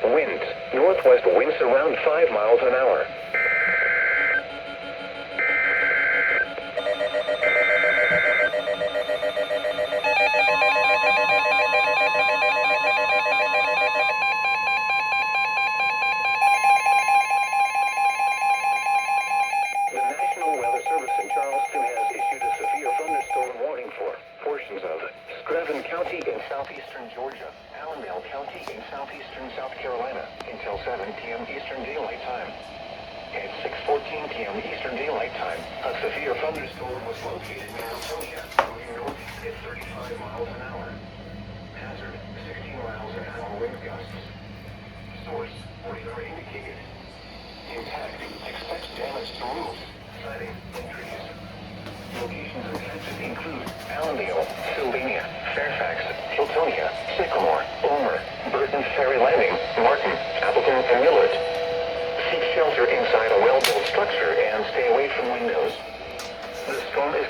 Winds. Northwest winds around 5 miles an hour. The National Weather Service in Charleston has issued a severe thunderstorm warning for portions of Screven County in southeastern Georgia, Allendale County in southeastern South Carolina until 7 p.m. Eastern Daylight Time. At 6:14 p.m. Eastern Daylight Time, a severe thunderstorm was located in Antonia, moving northeast at 35 miles an hour. Hazard, 16 miles an hour wind gusts. Source, radar indicated. Impact, expect damage to roofs, siding, and trees. Locations affected include Allendale, Sylvania, Fairfax, Hiltonia, Sycamore, Ulmer, Burton Ferry Landing, Martin, Appleton, and Millard. Seek shelter inside a well-built structure and stay away from windows. The storm is